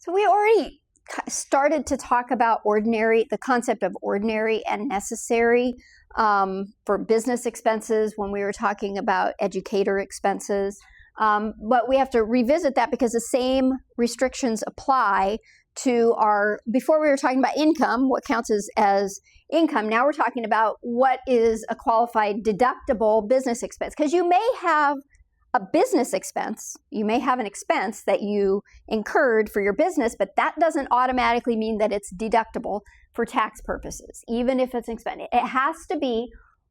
So we already started to talk about the concept of ordinary and necessary for business expenses when we were talking about educator expenses. But we have to revisit that because the same restrictions apply to before we were talking about income, what counts as income. Now we're talking about what is a qualified deductible business expense. Because you may have a business expense, you may have an expense that you incurred for your business, but that doesn't automatically mean that it's deductible for tax purposes, even if it's an expense. It has to be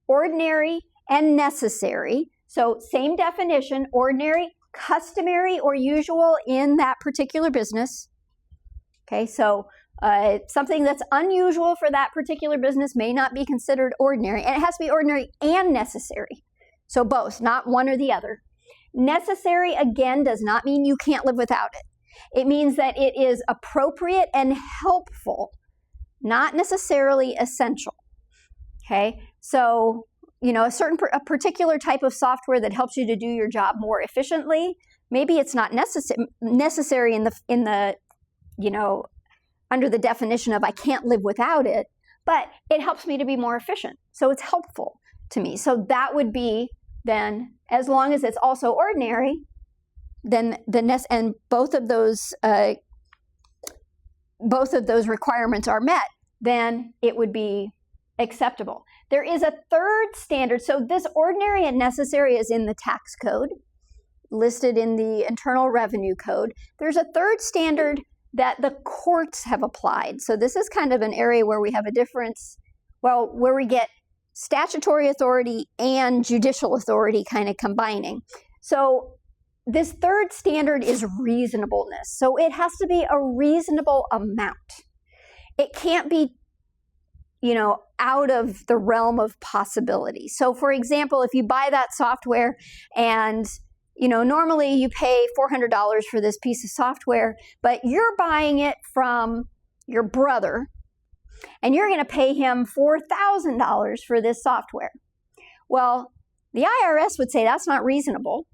ordinary and necessary. So same definition, ordinary, customary, or usual in that particular business. Okay, so something that's unusual for that particular business may not be considered ordinary, and it has to be ordinary and necessary. So both, not one or the other. Necessary, again, does not mean you can't live without it. It means that it is appropriate and helpful, not necessarily essential. Okay, so a particular type of software that helps you to do your job more efficiently, maybe it's not necessary in the under the definition of I can't live without it, but it helps me to be more efficient. So it's helpful to me. So that would be then, as long as it's also ordinary, then and both of those requirements are met, then it would be acceptable. There is a third standard. So this ordinary and necessary is in the tax code, listed in the Internal Revenue Code. There's a third standard that the courts have applied. So this is kind of an area where we have a difference, where we get statutory authority and judicial authority kind of combining. So this third standard is reasonableness. So it has to be a reasonable amount. It can't be, out of the realm of possibility. So for example, if you buy that software and normally you pay $400 for this piece of software, but you're buying it from your brother and you're going to pay him $4,000 for this software. Well, the IRS would say that's not reasonable.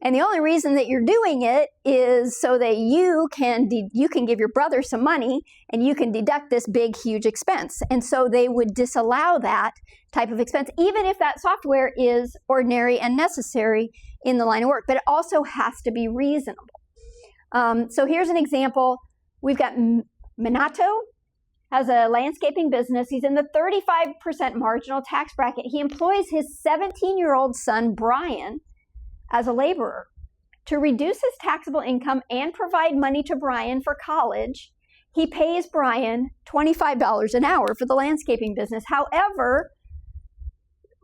And the only reason that you're doing it is so that you can give your brother some money and you can deduct this big, huge expense. And so they would disallow that type of expense, even if that software is ordinary and necessary in the line of work. But it also has to be reasonable. So here's an example. We've got Minato, has a landscaping business. He's in the 35% marginal tax bracket. He employs his 17-year-old son, Brian, as a laborer. To reduce his taxable income and provide money to Brian for college, he pays Brian $25 an hour for the landscaping business. However,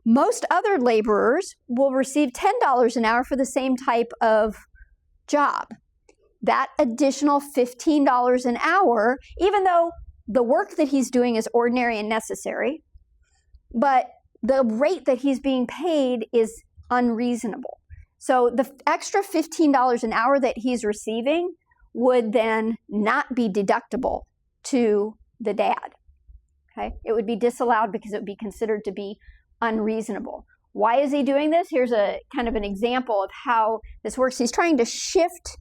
most other laborers will receive $10 an hour for the same type of job. That additional $15 an hour, even though the work that he's doing is ordinary and necessary, but the rate that he's being paid is unreasonable. So the extra $15 an hour that he's receiving would then not be deductible to the dad. Okay? It would be disallowed because it would be considered to be unreasonable. Why is he doing this? Here's a kind of an example of how this works. He's trying to shift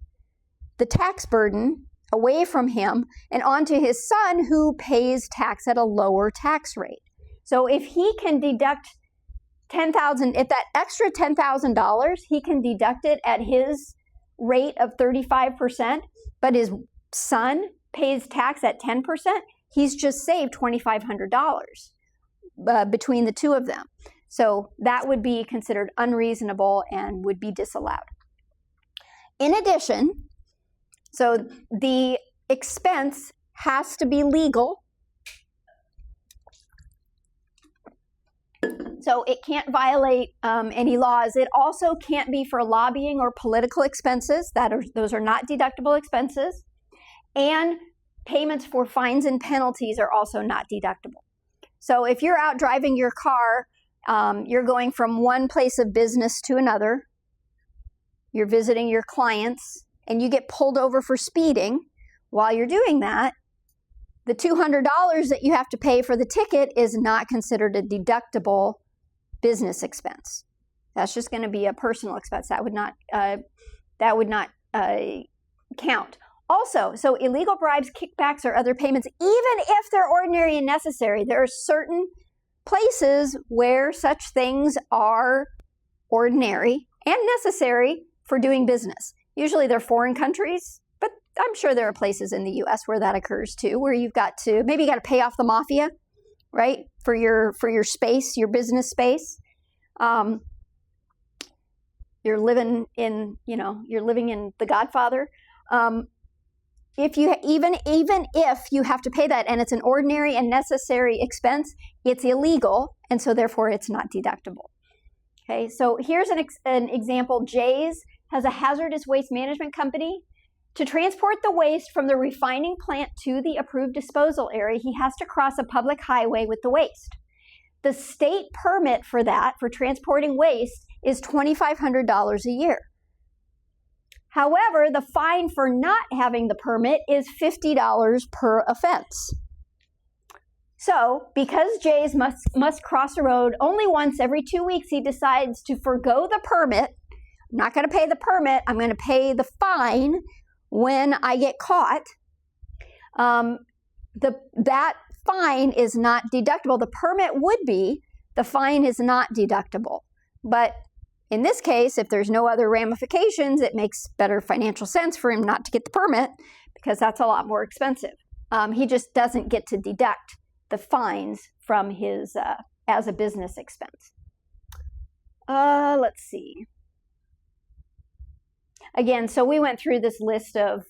the tax burden away from him and onto his son, who pays tax at a lower tax rate. So if he can deduct if that extra $10,000, he can deduct it at his rate of 35%, but his son pays tax at 10%, he's just saved $2,500 between the two of them. So that would be considered unreasonable and would be disallowed. In addition, so the expense has to be legal. So it can't violate any laws. It also can't be for lobbying or political expenses. Those are not deductible expenses. And payments for fines and penalties are also not deductible. So if you're out driving your car, you're going from one place of business to another, you're visiting your clients, and you get pulled over for speeding. While you're doing that, the $200 that you have to pay for the ticket is not considered a deductible business expense. That's just going to be a personal expense. That would not count. Also, so illegal bribes, kickbacks, or other payments, even if they're ordinary and necessary, there are certain places where such things are ordinary and necessary for doing business. Usually they're foreign countries, but I'm sure there are places in the US where that occurs too, where you've got to, maybe you got to pay off the mafia, right? For your space, your business space. You're living in The Godfather. If you even if you have to pay that and it's an ordinary and necessary expense, it's illegal, and so therefore it's not deductible. Okay, so here's an example. Jay's has a hazardous waste management company. To transport the waste from the refining plant to the approved disposal area, he has to cross a public highway with the waste. The state permit for that, for transporting waste, is $2,500 a year. However, the fine for not having the permit is $50 per offense. So, because Jay's must cross a road only once every 2 weeks, he decides to forgo the permit. I'm not going to pay the permit. I'm going to pay the fine when I get caught. That fine is not deductible. The permit would be. The fine is not deductible. But in this case, if there's no other ramifications, it makes better financial sense for him not to get the permit because that's a lot more expensive. He just doesn't get to deduct the fines from his as a business expense. Let's see. Again, so we went through this list of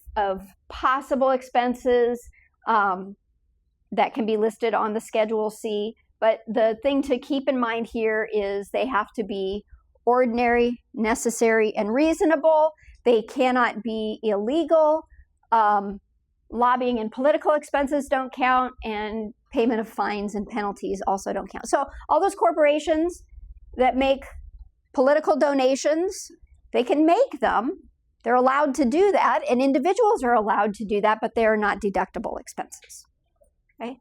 possible expenses that can be listed on the Schedule C, but the thing to keep in mind here is they have to be ordinary, necessary, and reasonable. They cannot be illegal. Lobbying and political expenses don't count, and payment of fines and penalties also don't count. So all those corporations that make political donations, they can make them. They're allowed to do that, and individuals are allowed to do that, but they are not deductible expenses. Okay?